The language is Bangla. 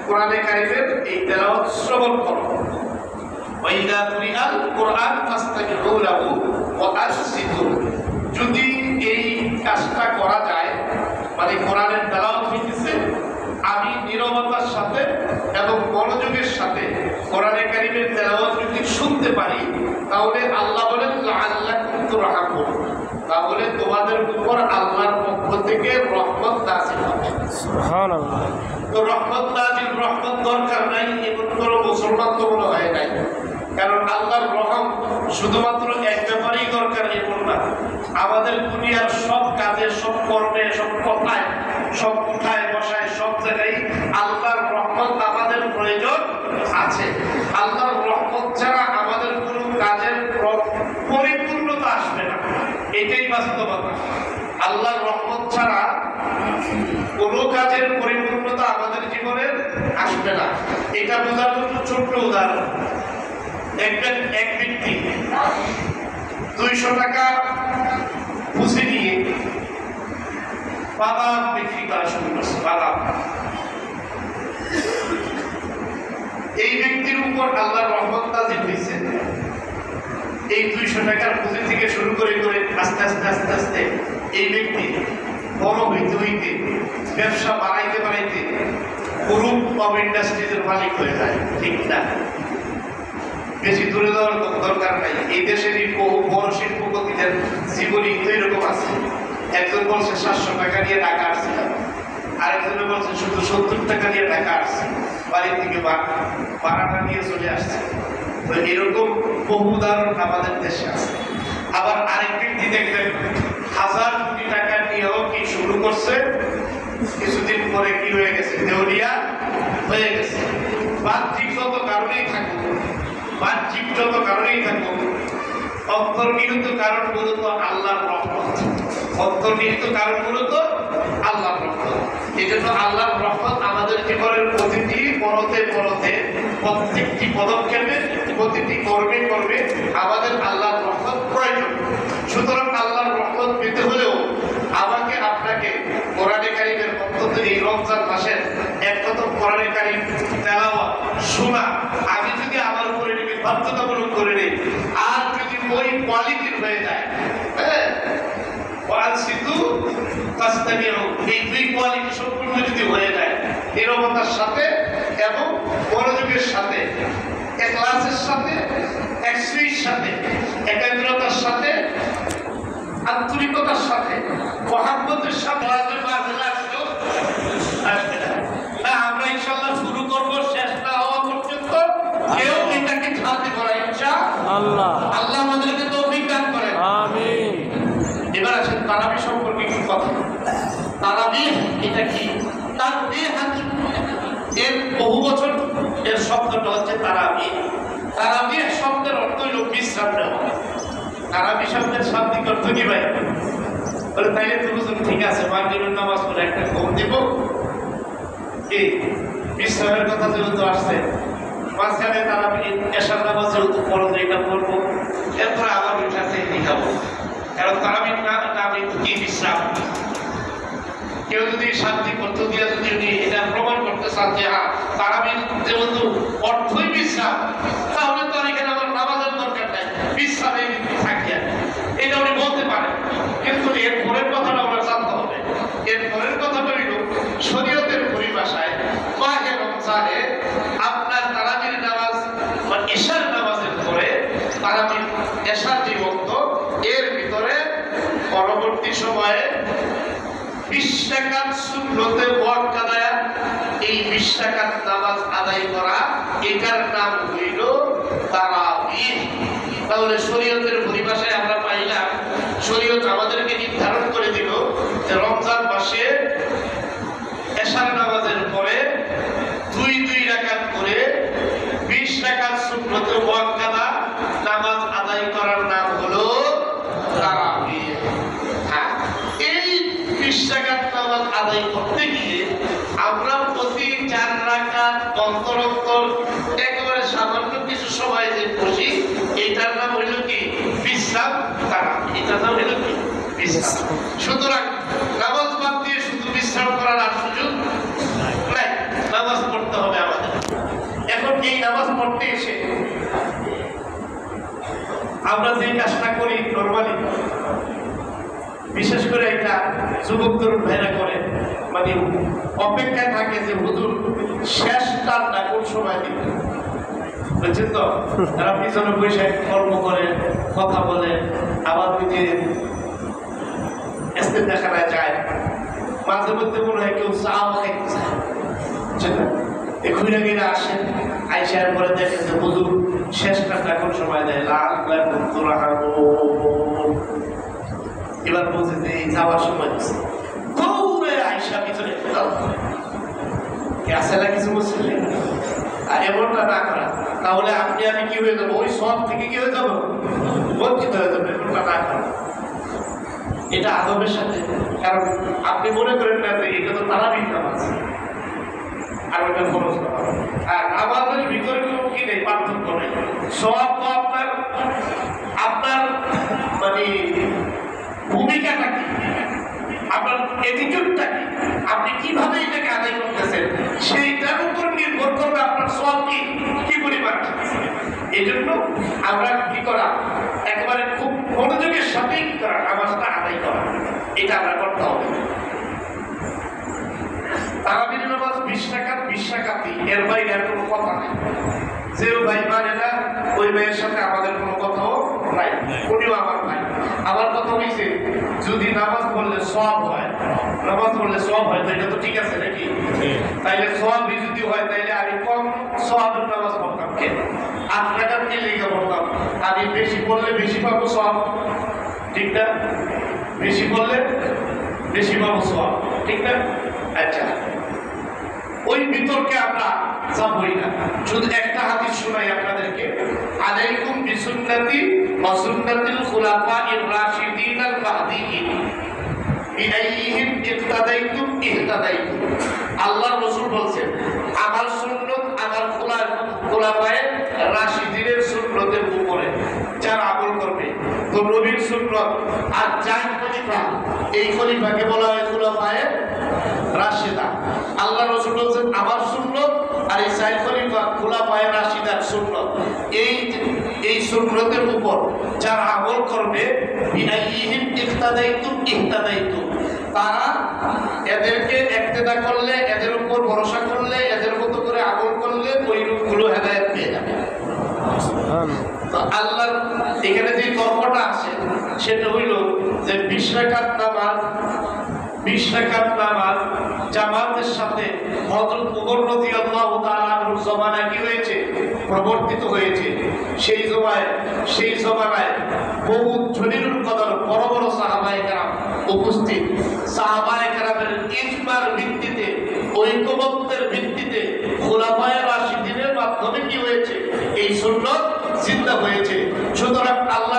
কোরআনে কারিমের এই তেলাওয়াত শ্রবণ করো। ওয়াইদা কুরিআল কোরআন ফাসতামিউ লাহু ওয়া আনসিতু। যদি এই কাজটা করা যায়, মানে কোরআনের তেলাওয়াত হইতেছে, আমি নীরবতার সাথে এবং মনোযোগের সাথে কোরআনে কারিমের তেলাওয়াত যদি শুনতে পারি, তাহলে আল্লাহ বলেন লাআল্লাকুম তুরহামুন, তাহলে তোমাদের উপর আল্লাহর পক্ষ থেকে রহমত নাযিল হবে। সুবহানাল্লাহ। তো রহমত নাযিল, রহমত দরকার নাই এমন কোনো মুসলমান তো মনে হয় নাই। কারণ আল্লাহর রহম শুধুমাত্র এক ব্যাপারেই দরকার এমন না, আমাদের দুনিয়ার সব কাজে, সব কর্মে, সব কথায়, সব উঠায় বসায়, সব জায়গায় আল্লাহর রহমত আমাদের প্রয়োজন আছে। আল্লাহর রহমত ছাড়া আমাদের কোনো কাজের পরিপূর্ণতা আসবে না, এটাই বাস্তবতা। আল্লাহর রহমত ছাড়া কোনো কাজের পরিপূর্ণতা আমাদের জীবনে আসবে না। এটা বোঝার জন্য ছোট্ট উদাহরণ, এক ব্যক্তি 200 টাকা পুঁজি নিয়ে বাদাম বিক্রি করা শুরু করছে। বাদাম, এই ব্যক্তির উপর আল্লাহর রহমত নাযিল হয়েছে। এই 200 টাকার পুঁজি থেকে শুরু করে আস্তে আস্তে আস্তে আস্তে এই ব্যক্তি বড় হইতে হইতে, ব্যবসা বাড়াইতে বাড়াইতে গ্রুপ অফ ইন্ডাস্ট্রিজের মালিক হয়ে যায়। ঠিক না? বেশি দূরে যাওয়ার দরকার নাই। এই দেশেরই বহু বড় শিল্পপতিদের জীবনী তো এরকম আছে। একজন বলছে 700 টাকা নিয়ে ঢাকা আসছিলাম, আরেকজনে বলছে শুধু 70 টাকা নিয়ে ঢাকা আসছে, বাড়ি থেকে ভাড়াটা নিয়ে চলে আসছে। তো এরকম বহু উদাহরণ আমাদের দেশে আছে। আবার আরেক ব্যক্তি দেখবেন 1000 কোটি টাকা নিয়েও কি শুরু করছে, কিছুদিন পরে কি হয়ে গেছে, দেউলিয়া হয়ে গেছে। বাহ্যিক যত কারণেই থাকুক, অন্তর্নিহিত কারণ মূলত আল্লাহর রহমত। অন্তর্নিহিত কারণ মূলত আল্লাহর রহমত। এই জন্য আল্লাহর রহমত আমাদের জীবনের প্রতিটি পরতে পরতে, প্রত্যেকটি পদক্ষেপে, প্রতিটি কর্মে কর্মে আমাদের আল্লাহর রহমত প্রয়োজন। সুতরাং আল্লাহর রহমত পেতে হলেও আমাকে আপনাকে কোরআনে কারিমের, অন্তত এই রমজান মাসের একমাত্র কোরআনে কারিম তেলাওয়াত শোনা, আমি যদি আমার উপরে বাধ্যতামূলক করে নেই, আর যদি ওই কোয়ালিটির হয়ে যায়, হ্যাঁ, এই দুই কোয়ালিটি সম্পূর্ণ যদি হয়ে যায়, নীরবতার সাথে এবং মনোযোগের সাথে, ইখলাসের সাথে, একসুইর সাথে, একাগ্রতার সাথে, আন্তরিকতার সাথে, মহাব্বতের সাথে আসবে না। আমরা ইনশাআল্লাহ শুরু করবো, শেষ না হওয়া পর্যন্ত কেউ এটাকে ছাড়তে পারে ইনশাআল্লাহ। আল্লাহ আমাদেরকে তৌফিক দান করেন, আমিন। এবার আসেন তারাবি সম্পর্কে কি কথা। তারাবি এটা কি? তাকবীর, এর বহু বছর এর শব্দটা হচ্ছে তারাবি। তারাবি শব্দের অর্থ হইল বিশ্রাম নেওয়া। তারাবি শব্দের শাব্দিক অর্থ কি ভাই? বলে তাইলে তো বুঝুন, ঠিক আছে, মাগরিবের নামাজ পড়ে একটা ঘুম দিব, কি বিশ্রামের কথা যেহেতু আসছে, মাঝখানে তারা এশার নামাজ যেহেতু পড়ো, এটা পড়বো, এরপরে আবার উঠাতে দেখাবো। কারণ তারাবি নামে কি বিশ্রাম। কেউ যদি শান্তি অর্থ দিয়ে যদি এটা প্রমাণ করতে চান যে হ্যাঁ তারাবির যেহেতু অর্থই বিশ্রাম, তাহলে তো এখানে আমার নামাজের দরকার নাই, বিশ্রামে থাকি, এটা উনি বলতে পারেন। কিন্তু এর পরের কথাটা আমরা জানতে হবে। এর পরের কথা হইল শরীয়তের পরিভাষায় মাহে রমজানে আপনার তারাবির নামাজ বা এশার নামাজের পরে, তারাবির এশার যে ওয়াক্ত, এর ভিতরে পরবর্তী সময়ে 20 রাকাত সুন্নতে মুআক্কাদা, এই 20 রাকাত নামাজ আদায় করা, এটার নাম হইল তারাবিহ। তাহলে শরীয়তের পরিভাষায় আমরা পাইলাম, শরীয়ত আমাদেরকে নির্ধারণ করে দিল যে রমজান মাসে এশার নামাজের পরে 2 রাকাত করে 20 রাকাত সুন্নতে মুআক্কাদা নামাজ আদায় করার নাম হলো তারাবিহ। হ্যাঁ, এই 20 রাকাত নামাজ আদায় করতে গিয়ে আমরা প্রতি 4 রাকাত অন্তর অন্তর একেবারে সামান্য কিছু সময় যে বসি, এটার নাম হইল কি? বিশ্রাম। তারাবিহ, এটার নাম হইল কি? বিশ্রাম। সুতরাং নামাজ বাদ দিয়ে শুধু বিশ্রাম করার আর সুযোগ নাই, নামাজ পড়তে হবে। আমরা যে কাজটা করি নরমালি, বিশেষ করে এটা যুবক তরুণ ভাইরা করে, মানে অপেক্ষায় থাকে যে হুজুর শেষ টানটা কোন সময় দিবে, বুঝছেন তো? তারা পিছনে বসে কর্ম করে, কথা বলে, আবার ওই যে দেখানো যায়, মাঝে মধ্যে মনে হয় কেউ চাও খাইতে চায়, বুঝছেন না? ঘুরে ঘিরে আসেন, আইসার পরে দেখেন যে হুজুর শেষ টানটা কোন সময় দেয়, লাল এবার বলছে যে এই যাওয়ার সময় দিচ্ছে, দৌড়ে আইসা পিছনে আসলে কিছু বুঝছিলেন। আর এমনটা না করা, তাহলে আপনি আমি কি হয়ে যাবো, ওই সব থেকে কি হয়ে যাবো, বঞ্চিত হয়ে যাবে। এমনটা না করা, এটা আদবের সাথে। কারণ আপনি মনে করেন না যে এটা তো তারাবির নামাজ আর ওটা খরচ করা, আর আমাদের ভিতরে কোনো কি নেই, পার্থক্য নেই। সব তো আপনার আপনার মানে ভূমিকাটা কি, আপনার অ্যাটিটিউডটা কি, আপনি কিভাবে এটাকে আদায় করতেছেন, সেইটার উপর নির্ভর করবে আপনার সব কি পরিমাণ। এই জন্য আমরা কি করা, একেবারে খুব মনোযোগের সাথে কি করা, নামাজটা আদায় করা, এটা আমরা করতে হবে। তারাবির নামাজ 20 টাকার 20 টাকাতেই, এর বাইরে আর কোনো কথা নেই। যে ভাই মানে না, ওই ভাইয়ের সাথে আমাদের কোনো কথাও নাই, উনিও আমার ভাই। আমার কথা হয়েছে, যদি নামাজ পড়লে সওয়াব হয়, নামাজ পড়লে সওয়াব হয়, তো এটা তো ঠিক আছে নাকি? তাইলে সওয়াবই যদি হয়, তাইলে আমি কম সওয়াবের নামাজ পড়তাম কেন? 8 টাকার কে লেগে পড়তাম? আমি বেশি পড়লে বেশি পাবো সওয়াব, ঠিক না? বেশি পড়লে বেশি পাবো সওয়াব, ঠিক না? আচ্ছা, ওই বিতর্কে আমরা যাবই না। শুধু একটা হাদিস শোনাই আপনাদেরকে, আলাইকুম বিসুন্নতি ওয়া সুন্নাতিল খুলাফাইর রাশিদিন আল মাহদিয়িন বিআইহিম ইক্তাদাইতুম ইহতাদাইতুম। আল্লাহর রাসূল বলেন, আমার সুন্নাত আমার খুলাফায়ে রাশিদিনের সুন্নতের উপরে যারা আমল করবে, তো নবীর সুন্নাত আর যার খলিফা, এই খলিফাকে বলা হয় খুলাফায়ে রাশিদা। আল্লাহ রাসূল বলেন আমার সুন্নাত আর এই চার খলিফা খুলাফায়ে রাশিদার সুন্নাত, এই সুন্নতের উপর যারা আমল করবে, বিআইহিম ইক্তাদাইতুম ইহতাদাইতুম, তারা এদেরকে ইক্তেদা করলে, এদের উপর ভরসা করলে, এদের মতো করে আমল করলে ওই লোকগুলো হেদায়েত পেয়ে যাবে। তো আল্লাহর এখানে যে তর্কটা আছে সেটা হইল যে 20 রাকাত নামাজ, 20 রাকাত নামাজ জামাতের সাথে হযরত ওমর রাদিয়াল্লাহু তাআলা আনহুর জমানায় কি হয়েছে, প্রবর্তিত হয়েছে। সেই জমানায় বহু জলিলুল কদর বড় বড় সাহাবায়ে কেরাম উপস্থিত। সাহাবায়ে কেরামের ইজমার ভিত্তিতে, ঐকমত্যের ভিত্তিতে খুলাফায়ে রাশিদিনের মাধ্যমে কি হয়েছে, এই সুন্নাত জিন্দা হয়েছে। সুতরাং আল্লাহ